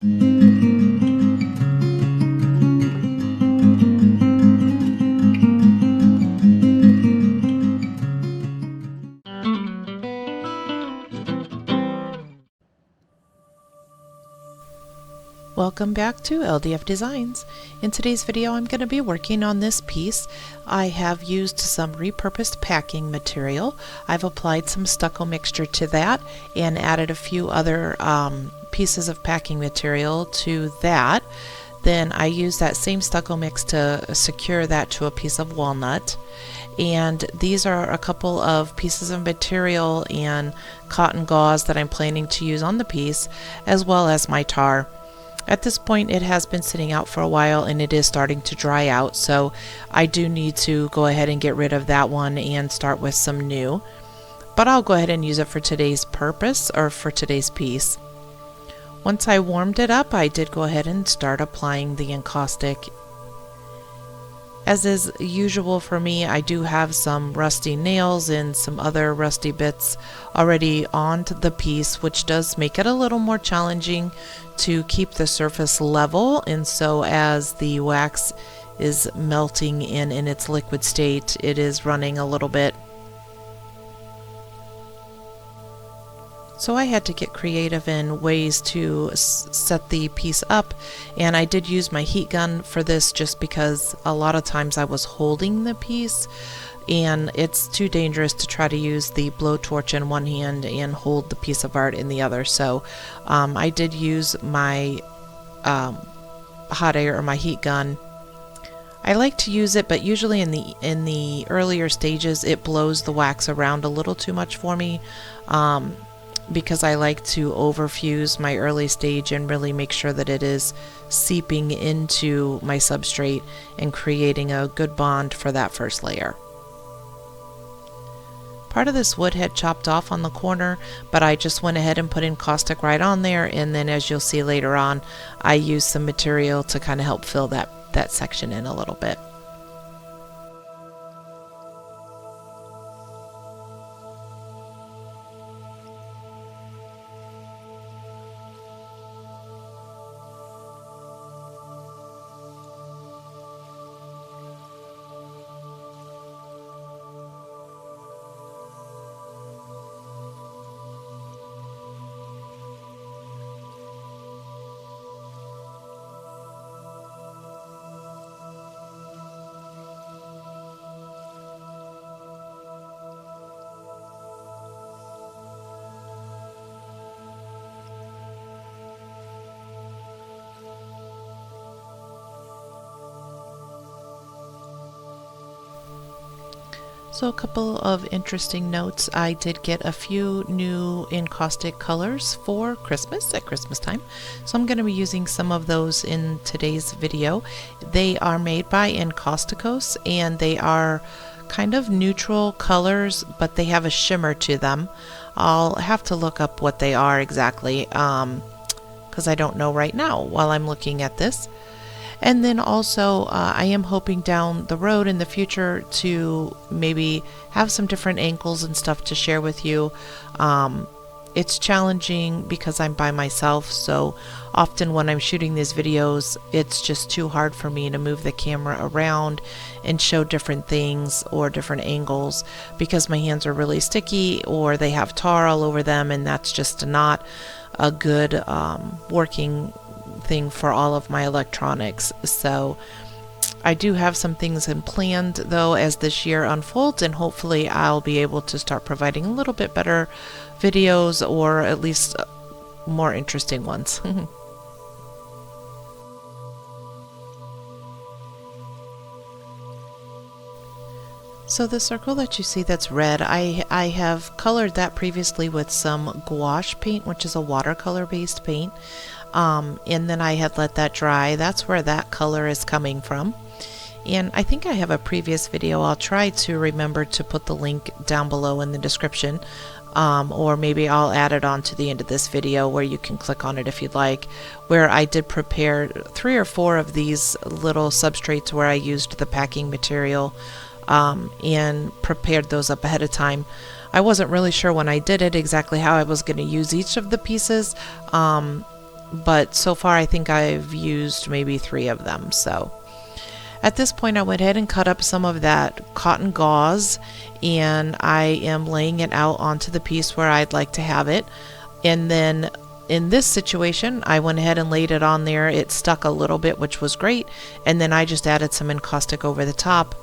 Welcome back to LDF-Designs. In today's video I'm going to be working on this piece. I have used some repurposed packing material. I've applied some stucco mixture to that and added a few other pieces of packing material to that. Then I used that same stucco mix to secure that to a piece of walnut. And these are a couple of pieces of material and cotton gauze that I'm planning to use on the piece, as well as my tar. At this point it has been sitting out for a while and it is starting to dry out, so I do need to go ahead and get rid of that one and start with some new. But I'll go ahead and use it for today's purpose, or for today's piece. Once I warmed it up, I did go ahead and start applying the encaustic. As is usual for me, I do have some rusty nails and some other rusty bits already onto the piece, which does make it a little more challenging to keep the surface level, and so as the wax is melting in its liquid state, it is running a little bit. So I had to get creative in ways to set the piece up, and I did use my heat gun for this just because a lot of times I was holding the piece and it's too dangerous to try to use the blowtorch in one hand and hold the piece of art in the other. So I did use my hot air, or my heat gun. I like to use it, but usually in the earlier stages it blows the wax around a little too much for me. Because I like to overfuse my early stage and really make sure that it is seeping into my substrate and creating a good bond for that first layer. Part of this wood had chopped off on the corner, but I just went ahead and put encaustic right on there, and then as you'll see later on, I used some material to kind of help fill that section in a little bit. So a couple of interesting notes. I did get a few new encaustic colors for Christmas, at Christmas time. So I'm going to be using some of those in today's video. They are made by Enkaustikos and they are kind of neutral colors, but they have a shimmer to them. I'll have to look up what they are exactly because I don't know right now while I'm looking at this. And then also I am hoping down the road in the future to maybe have some different angles and stuff to share with you. It's challenging because I'm by myself, so often when I'm shooting these videos it's just too hard for me to move the camera around and show different things or different angles because my hands are really sticky or they have tar all over them, and that's just not a good working thing for all of my electronics. So I do have some things in planned though as this year unfolds, and hopefully I'll be able to start providing a little bit better videos, or at least more interesting ones. So the circle that you see that's red, I have colored that previously with some gouache paint, which is a watercolor based paint. And then I had let that dry. That's where that color is coming from. And I think I have a previous video. I'll try to remember to put the link down below in the description, or maybe I'll add it on to the end of this video where you can click on it if you'd like, where I did prepare 3 or 4 of these little substrates where I used the packing material and prepared those up ahead of time. I wasn't really sure when I did it exactly how I was going to use each of the pieces. but so far I think I've used maybe 3 of them. So at this point I went ahead and cut up some of that cotton gauze, and I am laying it out onto the piece where I'd like to have it. And then in this situation, I went ahead and laid it on there. It stuck a little bit, which was great. And then I just added some encaustic over the top.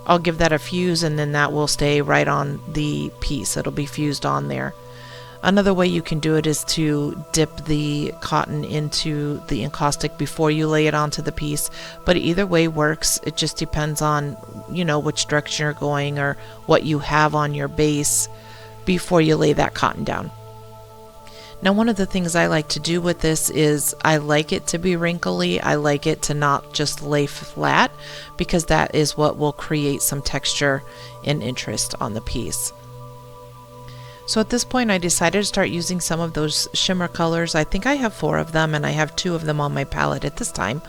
I'll give that a fuse, and then that will stay right on the piece. It'll be fused on there. Another way you can do it is to dip the cotton into the encaustic before you lay it onto the piece. But either way works. It just depends on, you know, which direction you're going or what you have on your base before you lay that cotton down. Now, one of the things I like to do with this is I like it to be wrinkly. I like it to not just lay flat, because that is what will create some texture and interest on the piece. So at this point I decided to start using some of those shimmer colors. I think I have 4 of them, and I have 2 of them on my palette at this time.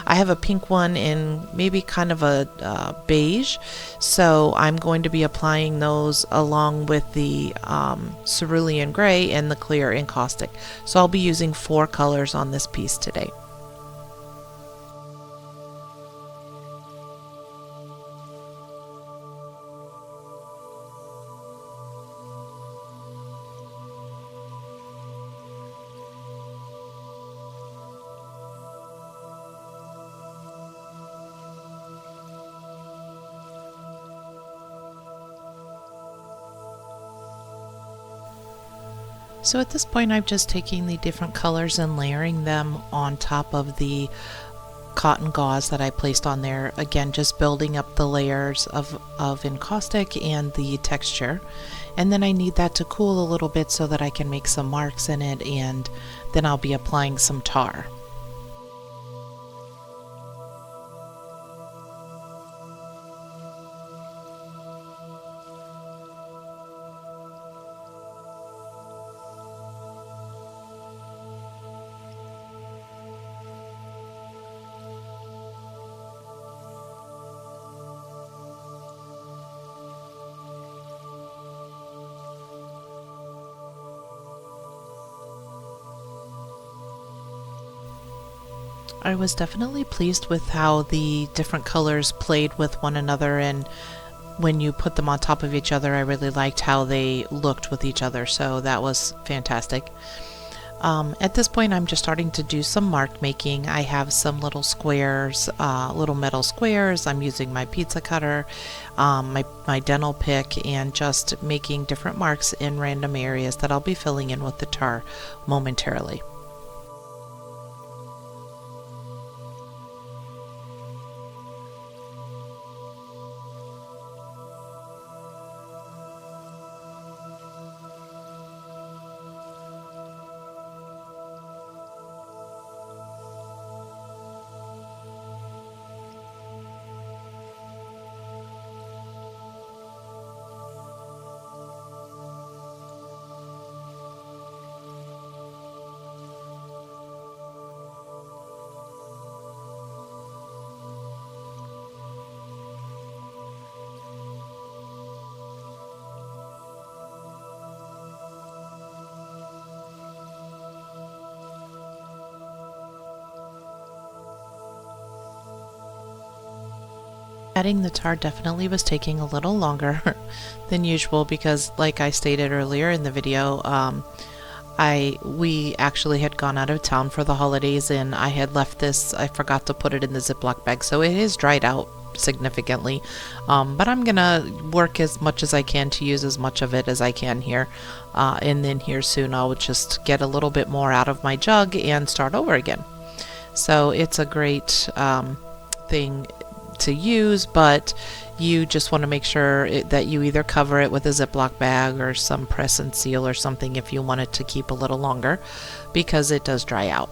I have a pink one in maybe kind of a beige, so I'm going to be applying those along with the cerulean gray and the clear encaustic. So I'll be using 4 colors on this piece today. So at this point I'm just taking the different colors and layering them on top of the cotton gauze that I placed on there. Again, just building up the layers of encaustic and the texture. And then I need that to cool a little bit so that I can make some marks in it, and then I'll be applying some tar. I was definitely pleased with how the different colors played with one another, and when you put them on top of each other, I really liked how they looked with each other, so that was fantastic. At this point I'm just starting to do some mark making. I have some little squares, little metal squares. I'm using my pizza cutter, my dental pick, and just making different marks in random areas that I'll be filling in with the tar momentarily. Adding the tar definitely was taking a little longer than usual because, like I stated earlier in the video, we actually had gone out of town for the holidays, and I had left this. I forgot to put it in the Ziploc bag, so it is dried out significantly. But I'm gonna work as much as I can to use as much of it as I can here, and then here soon I'll just get a little bit more out of my jug and start over again. So it's a great thing to use, but you just want to make sure that you either cover it with a Ziploc bag or some press and seal or something if you want it to keep a little longer, because it does dry out.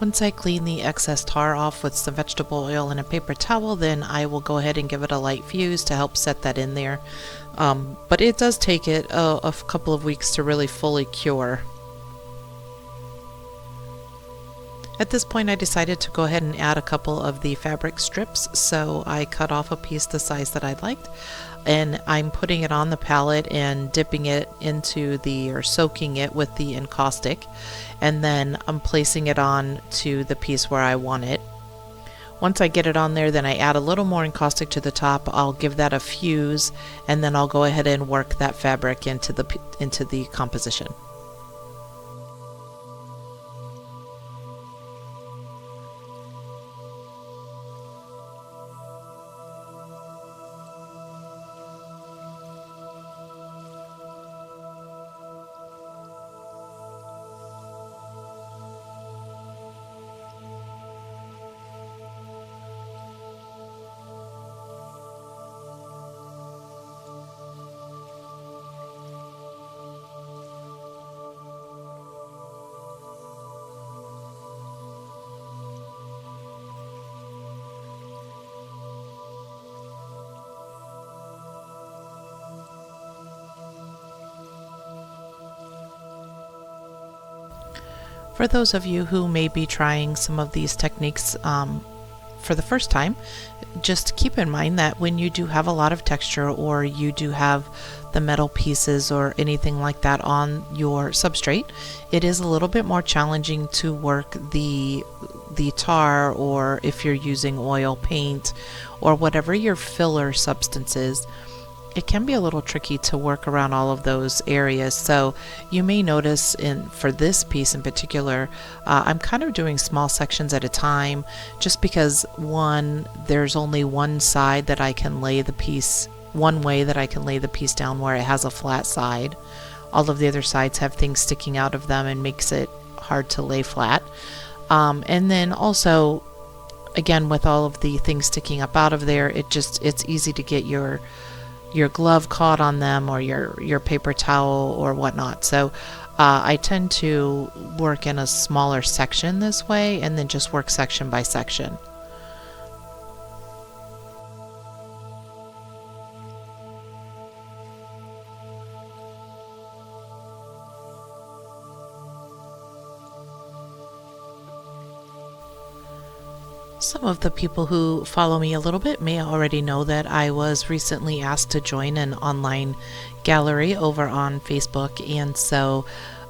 Once I clean the excess tar off with some vegetable oil and a paper towel, then I will go ahead and give it a light fuse to help set that in there. But it does take it a couple of weeks to really fully cure. At this point, I decided to go ahead and add a couple of the fabric strips, so I cut off a piece the size that I liked, and I'm putting it on the palette and dipping it into or soaking it with the encaustic, and then I'm placing it on to the piece where I want it. Once I get it on there, then I add a little more encaustic to the top. I'll give that a fuse, and then I'll go ahead and work that fabric into the composition. For those of you who may be trying some of these techniques for the first time, just keep in mind that when you do have a lot of texture, or you do have the metal pieces or anything like that on your substrate, it is a little bit more challenging to work the tar, or if you're using oil paint or whatever your filler substance is. It can be a little tricky to work around all of those areas. So you may notice for this piece in particular, I'm kind of doing small sections at a time, just because there's only one side that I can lay the piece, one way that I can lay the piece down where it has a flat side. All of the other sides have things sticking out of them and makes it hard to lay flat. And then also, again, with all of the things sticking up out of there, it's easy to get your glove caught on them, or your paper towel or whatnot. So I tend to work in a smaller section this way, and then just work section by section. Some of the people who follow me a little bit may already know that I was recently asked to join an online gallery over on Facebook, and so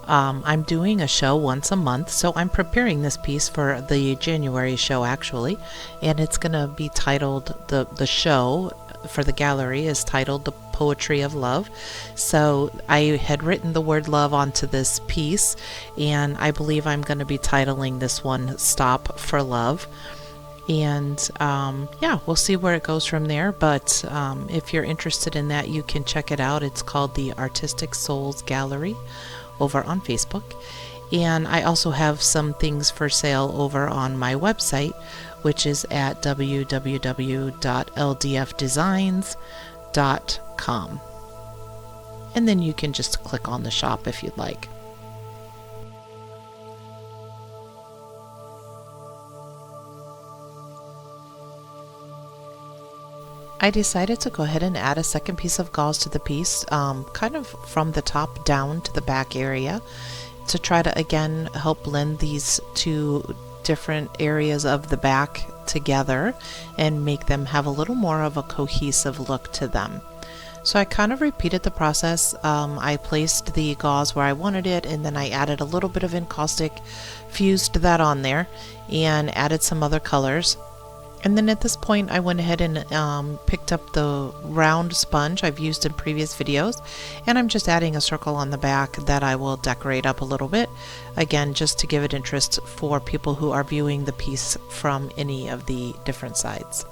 I'm doing a show once a month. So I'm preparing this piece for the January show, actually, and it's going to be titled, the show for the gallery is titled The Poetry of Love. So I had written the word love onto this piece, and I believe I'm going to be titling this one Stop for Love. And yeah, we'll see where it goes from there. But if you're interested in that, you can check it out. It's called the Artistic Souls Gallery over on Facebook. And I also have some things for sale over on my website, which is at www.ldfdesigns.com. And then you can just click on the shop if you'd like. I decided to go ahead and add a second piece of gauze to the piece, kind of from the top down to the back area, to try to again help blend these two different areas of the back together and make them have a little more of a cohesive look to them. So I kind of repeated the process. I placed the gauze where I wanted it, and then I added a little bit of encaustic, fused that on there, and added some other colors. And then at this point I went ahead and picked up the round sponge I've used in previous videos, and I'm just adding a circle on the back that I will decorate up a little bit, again just to give it interest for people who are viewing the piece from any of the different sides.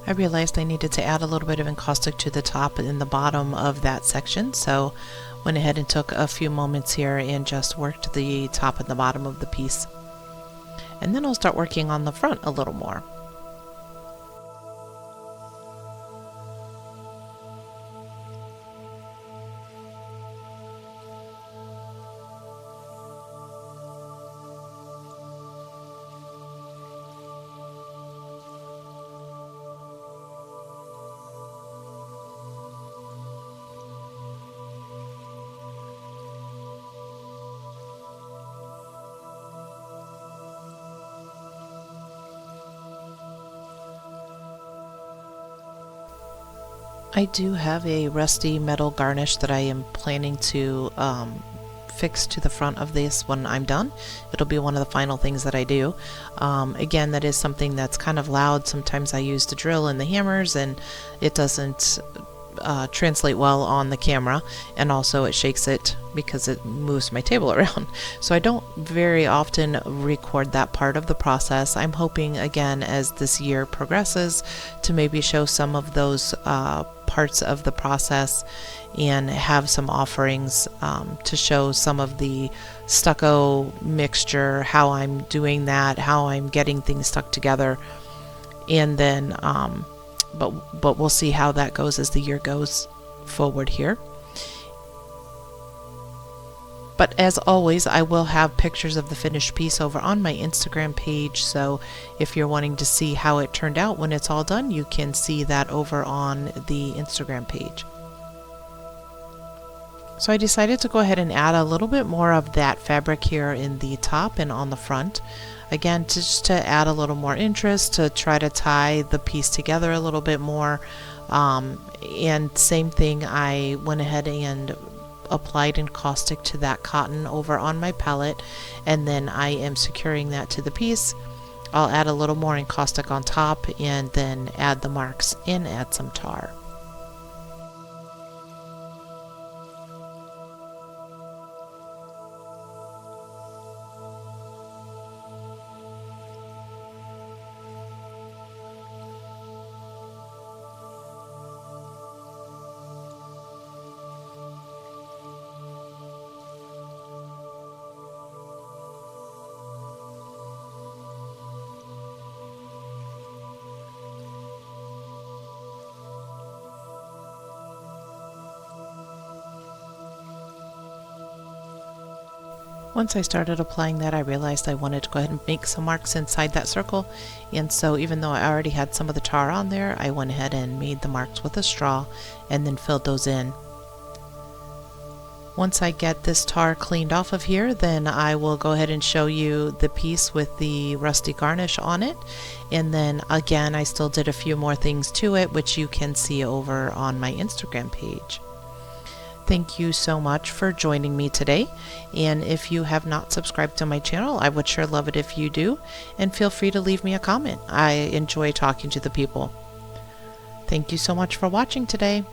I realized I needed to add a little bit of encaustic to the top and the bottom of that section, so went ahead and took a few moments here and just worked the top and the bottom of the piece. And then I'll start working on the front a little more. I do have a rusty metal garnish that I am planning to fix to the front of this when I'm done. It'll be one of the final things that I do. Again, that is something that's kind of loud. Sometimes I use the drill and the hammers and it doesn't translate well on the camera, and also it shakes it because it moves my table around. So I don't very often record that part of the process. I'm hoping again as this year progresses to maybe show some of those parts of the process and have some offerings to show some of the stucco mixture, how I'm doing that, how I'm getting things stuck together, and then but we'll see how that goes as the year goes forward here. But as always, I will have pictures of the finished piece over on my Instagram page, so if you're wanting to see how it turned out when it's all done, you can see that over on the Instagram page. So I decided to go ahead and add a little bit more of that fabric here in the top and on the front. Again, just to add a little more interest, to try to tie the piece together a little bit more. And same thing, I went ahead and applied encaustic to that cotton over on my palette, and then I am securing that to the piece. I'll add a little more encaustic on top and then add the marks and add some tar. Once I started applying that, I realized I wanted to go ahead and make some marks inside that circle, and so even though I already had some of the tar on there, I went ahead and made the marks with a straw and then filled those in. Once I get this tar cleaned off of here, then I will go ahead and show you the piece with the rusty garnish on it, and then again I still did a few more things to it, which you can see over on my Instagram page. Thank you so much for joining me today, and if you have not subscribed to my channel, I would sure love it if you do, and feel free to leave me a comment. I enjoy talking to the people. Thank you so much for watching today.